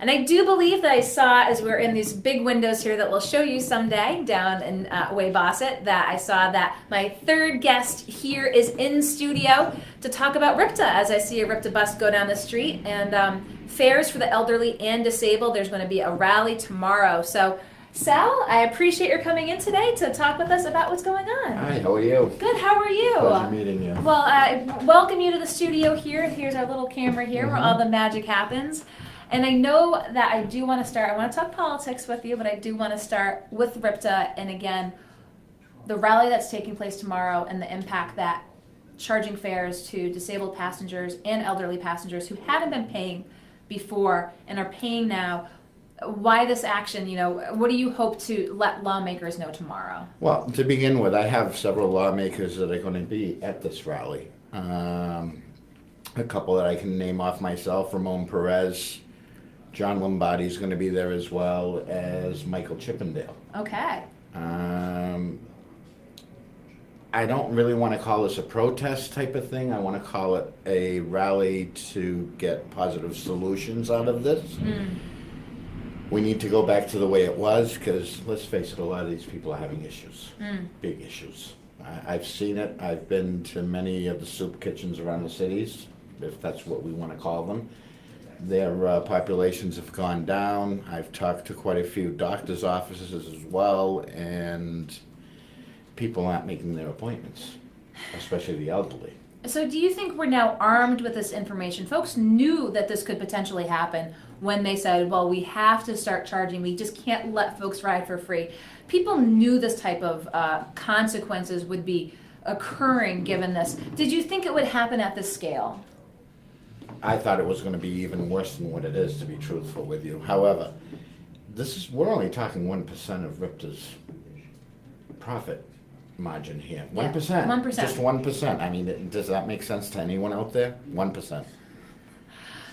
And I do believe that I saw, as we're in these big windows here that we'll show you someday down in Waybosset, that I saw that my third guest here is in studio to talk about RIPTA, as I see a RIPTA bus go down the street. And fares for the elderly and disabled. There's going to be a rally tomorrow. So, Sal, I appreciate your coming in today to talk with us about what's going on. Hi, how are you? Good, how are you? Pleasure meeting you. Well, I welcome you to the studio here. Here's our little camera here where all the magic happens. And I know that I do want to start, I want to talk politics with you, but I do want to start with RIPTA and again, the rally that's taking place tomorrow and the impact that charging fares to disabled passengers and elderly passengers who haven't been paying before and are paying now. Why this action? You know, what do you hope to let lawmakers know tomorrow? Well, to begin with, I have several lawmakers that are going to be at this rally. A couple that I can name off myself: Ramon Perez, John Lombardi is going to be there, as well as Michael Chippendale. Okay. I don't really want to call this a protest type of thing. I want to call it a rally to get positive solutions out of this. We need to go back to the way it was, because let's face it, a lot of these people are having issues, big issues. I've seen it. I've been to many of the soup kitchens around the cities, if that's what we want to call them. Their populations have gone down. I've talked to quite a few doctors' offices as well, and people aren't making their appointments, especially the elderly. So do you think we're now armed with this information? Folks knew that this could potentially happen when they said, well, we have to start charging. We just can't let folks ride for free. People knew this type of consequences would be occurring given this. Did you think it would happen at this scale? I thought it was going to be even worse than what it is, to be truthful with you. However, we're only talking 1% of RIPTA's profit margin here. 1%. 1%. Just 1%. I mean, does that make sense to anyone out there? 1%.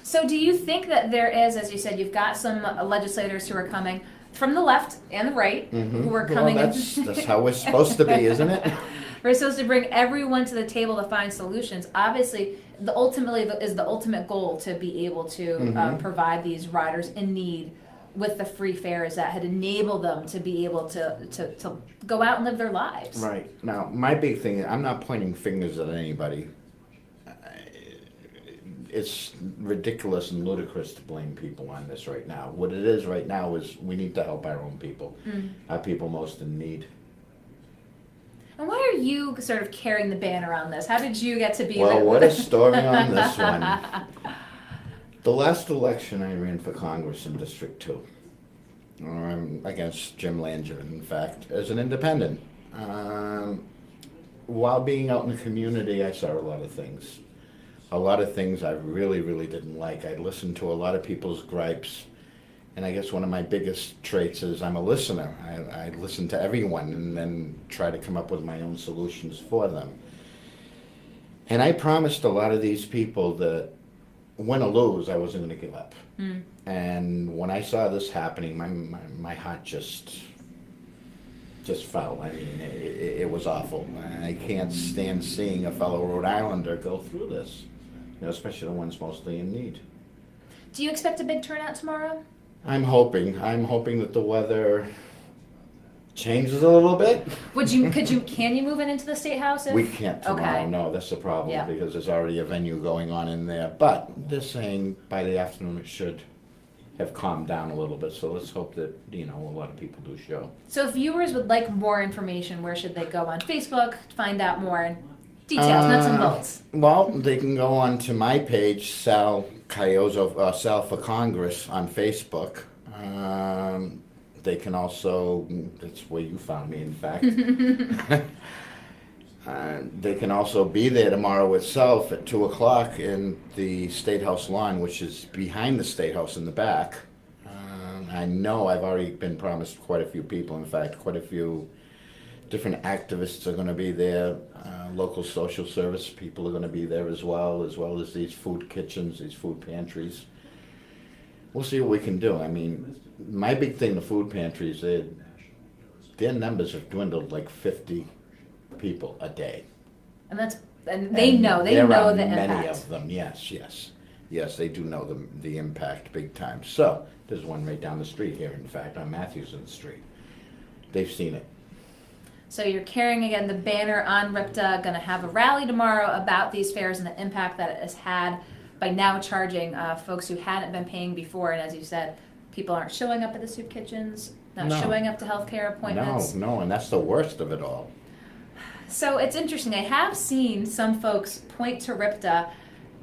So do you think that there is, as you said, you've got some legislators who are coming from the left and the right who are coming Well, that's how we're supposed to be, isn't it? We're supposed to bring everyone to the table to find solutions. Obviously, the ultimate goal to be able to provide these riders in need with the free fares that had enabled them to be able to go out and live their lives. Right. Now, my big thing, I'm not pointing fingers at anybody. It's ridiculous and ludicrous to blame people on this right now. What it is right now is we need to help our own people, our people most in need. And why are you sort of carrying the banner on this? How did you get to be Well, what a story on this one. The last election I ran for Congress in District 2, against Jim Langer, in fact, as an independent. While being out in the community, I saw a lot of things. A lot of things I really, really didn't like. I listened to a lot of people's gripes. And I guess one of my biggest traits is I'm a listener. I listen to everyone and then try to come up with my own solutions for them. And I promised a lot of these people that win or lose, I wasn't going to give up. And when I saw this happening, my heart just fell. I mean, it was awful. I can't stand seeing a fellow Rhode Islander go through this, especially the ones mostly in need. Do you expect a big turnout tomorrow? I'm hoping that the weather changes a little bit. Can you move it into the State House? We can't tomorrow. Okay. No, that's the problem, Yeah. because there's already a venue going on in there. But they're saying by the afternoon it should have calmed down a little bit. So let's hope that a lot of people do show. So if viewers would like more information, where should they go? On Facebook to find out more details, nuts and bolts? Well, they can go on to my page, Sal Giuseppe, Sal for Congress on Facebook. They can also, that's where you found me, in fact. They can also be there tomorrow itself at 2 o'clock in the State House lawn, which is behind the State House in the back. I know I've already been promised quite a few people. In fact, quite a few different activists are going to be there. Local social service people are going to be there as well as these food kitchens, these food pantries. We'll see what we can do. I mean, my big thing, the food pantries, their numbers have dwindled like 50 people a day. And they know the impact. Many of them, yes. Yes, they do know the impact big time. So, there's one right down the street here, in fact, on Matthewson Street. They've seen it. So you're carrying, again, the banner on RIPTA, going to have a rally tomorrow about these fairs and the impact that it has had by now charging folks who hadn't been paying before. And as you said, people aren't showing up at the soup kitchens, not showing up to healthcare appointments. No, and that's the worst of it all. So it's interesting. I have seen some folks point to RIPTA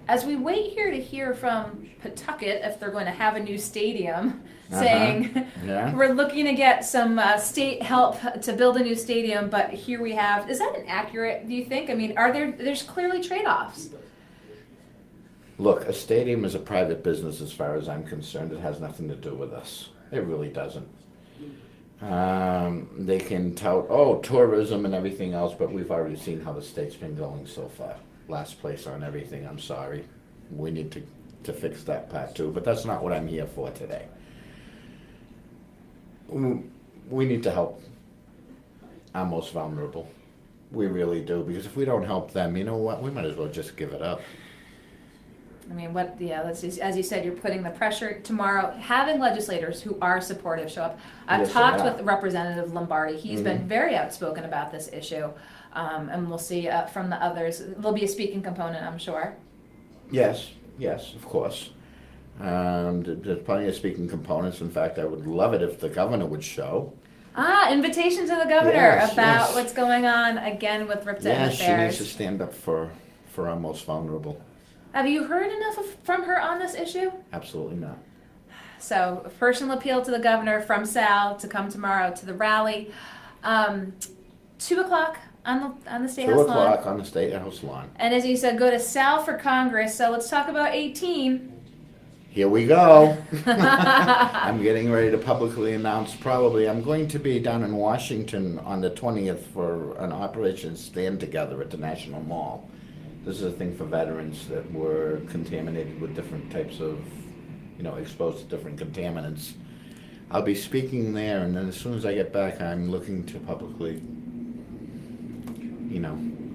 as we wait here to hear from Pawtucket if they're going to have a new stadium, saying we're looking to get some state help to build a new stadium, but here we have. Is that inaccurate, do you think? I mean, there's clearly trade-offs. Look, a stadium is a private business as far as I'm concerned. It has nothing to do with us. It really doesn't. They can tout, tourism and everything else, but we've already seen how the state's been going so far. Last place on everything, I'm sorry. We need to fix that part too, but that's not what I'm here for today. We need to help our most vulnerable. We really do, because if we don't help them, you know what, we might as well just give it up. I mean, as you said, you're putting the pressure tomorrow, having legislators who are supportive show up. I've talked with Representative Lombardi. He's been very outspoken about this issue. And we'll see from the others. There'll be a speaking component, I'm sure. Yes, of course. There's plenty of speaking components. In fact, I would love it if the governor would show. Invitation to the governor about what's going on again with RIPTA and affairs. Yes, she needs to stand up for our most vulnerable. Have you heard enough from her on this issue? Absolutely not. So, a personal appeal to the governor from Sal to come tomorrow to the rally. 2 o'clock. On the State House lawn. 2 o'clock on the State House lawn. And as you said, go to Sal for Congress. So let's talk about 18. Here we go. I'm getting ready to publicly announce probably I'm going to be down in Washington on the 20th for an Operation Stand Together at the National Mall. This is a thing for veterans that were contaminated with different types of, exposed to different contaminants. I'll be speaking there, and then as soon as I get back, I'm looking to publicly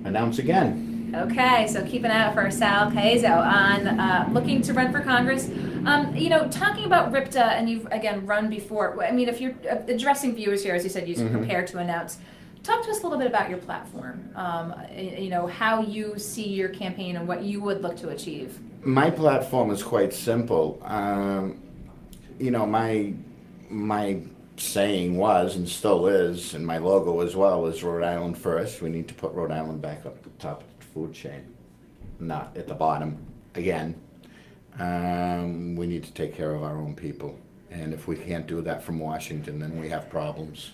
announce again. Okay, so keep an eye out for Sal Giuseppe on looking to run for Congress. Talking about RIPTA, and you've, again, run before. I mean, if you're addressing viewers here, as you said, you're prepared to announce. Talk to us a little bit about your platform, how you see your campaign and what you would look to achieve. My platform is quite simple. My saying was, and still is, and my logo as well, is Rhode Island first. We need to put Rhode Island back up at the top of the food chain, not at the bottom again. We need to take care of our own people, and if we can't do that from Washington, then we have problems.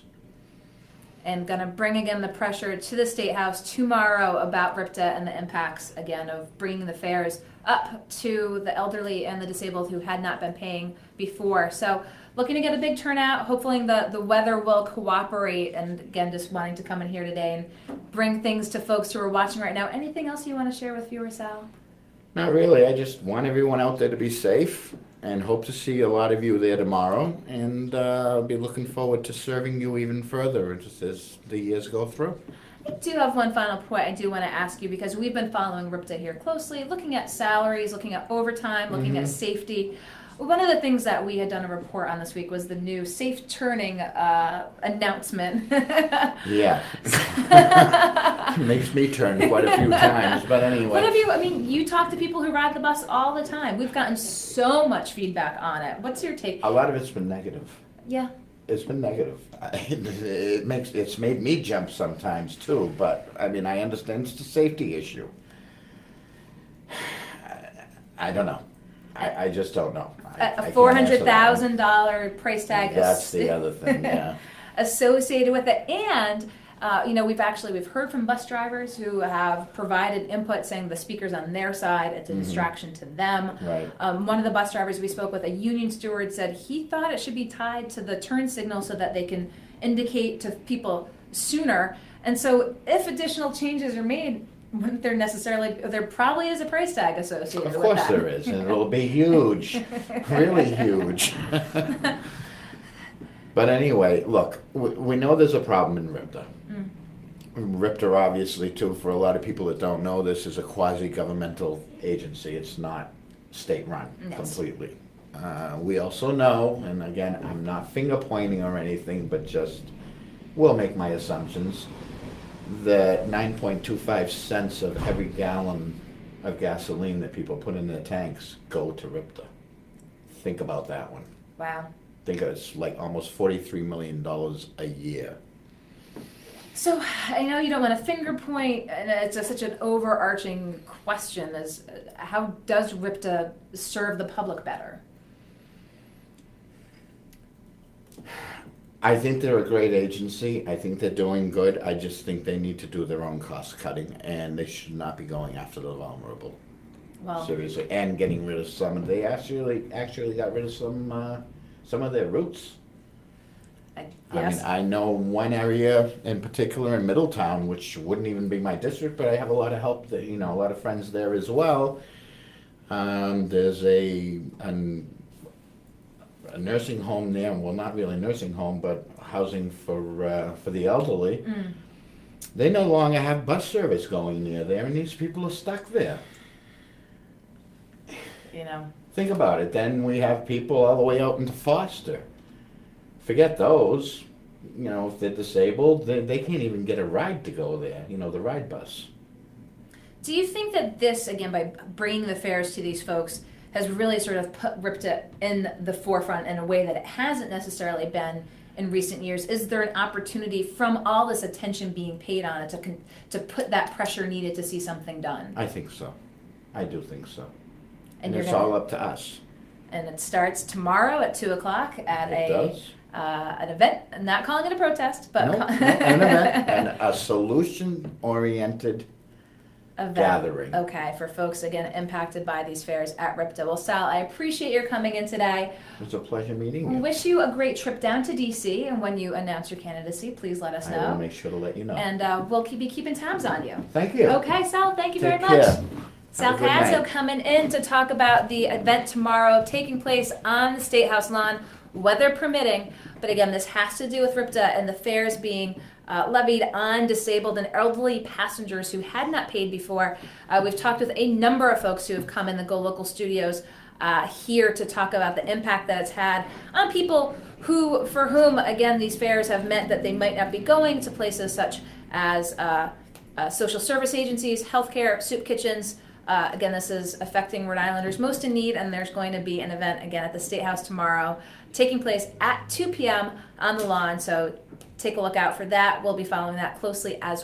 And going to bring again the pressure to the State House tomorrow about RIPTA and the impacts again of bringing the fares up to the elderly and the disabled who had not been paying before. So looking to get a big turnout, hopefully the weather will cooperate, and again, just wanting to come in here today and bring things to folks who are watching right now. Anything else you want to share with viewers, Sal? Not really. I just want everyone out there to be safe and hope to see a lot of you there tomorrow, and I'll be looking forward to serving you even further just as the years go through. I do have one final point I do want to ask you, because we've been following RIPTA here closely, looking at salaries, looking at overtime, looking at safety. One of the things that we had done a report on this week was the new safe turning announcement. Yeah. Makes me turn quite a few times, but anyway. What have you talk to people who ride the bus all the time. We've gotten so much feedback on it. What's your take? A lot of it's been negative. Yeah. It's been negative. It's made me jump sometimes too, but I understand it's a safety issue. I don't know. I just don't know. A $400,000 price tag. That's the other thing, yeah. Associated with it. And, we've heard from bus drivers who have provided input saying the speakers on their side, it's a distraction to them. Right. One of the bus drivers we spoke with, a union steward, said he thought it should be tied to the turn signal so that they can indicate to people sooner. And so if additional changes are made, wouldn't there probably is a price tag associated with that. Of course there is, and it'll be huge, really huge. But anyway, look, we know there's a problem in RIPTA. RIPTA, obviously, too, for a lot of people that don't know this, is a quasi-governmental agency. It's not state run Yes. completely. We also know, and again, I'm not finger pointing or anything, but just will make my assumptions, that 9.25 cents of every gallon of gasoline that people put in their tanks go to RIPTA. Think about that one. Wow. Think it's like almost $43 million a year. So I know you don't want to finger point, and it's such an overarching question as how does RIPTA serve the public better? I think they're a great agency. I think they're doing good. I just think they need to do their own cost cutting, and they should not be going after the vulnerable. Well, Seriously, and getting rid of some. They actually got rid of some of their routes. yes. I mean, I know one area in particular in Middletown, which wouldn't even be my district, but I have a lot of help. That, a lot of friends there as well. There's a nursing home there. Well, not really a nursing home, but housing for the elderly. Mm. They no longer have bus service going near there, and these people are stuck there. Think about it. Then we have people all the way out into Foster. Forget those. If they're disabled, they can't even get a ride to go there. The ride bus. Do you think that this, again, by bringing the fares to these folks, has really sort of put RIPTA in the forefront in a way that it hasn't necessarily been in recent years? Is there an opportunity from all this attention being paid on it to put that pressure needed to see something done? I think so. I do think so. And it's all up to us. And it starts tomorrow at 2:00 at It does. An event. I'm not calling it a protest, but No, an event and a solution-oriented gathering. Okay, for folks, again, impacted by these fairs at RIPTA. Well, Sal, I appreciate your coming in today. It was a pleasure meeting you. Wish you a great trip down to D.C., and when you announce your candidacy, please let us know. I will make sure to let you know. And we'll be keeping tabs on you. Thank you. Okay, Sal, thank you Take very much. care. Sal Have a good Giuseppe night. coming in to talk about the event tomorrow taking place on the State House lawn, weather permitting. But again, this has to do with RIPTA and the fares being levied on disabled and elderly passengers who had not paid before. We've talked with a number of folks who have come in the Go Local studios here to talk about the impact that it's had on people for whom, again, these fares have meant that they might not be going to places such as social service agencies, healthcare, soup kitchens. Again, this is affecting Rhode Islanders most in need, and there's going to be an event again at the State House tomorrow, taking place at 2 p.m. on the lawn. So take a look out for that. We'll be following that closely as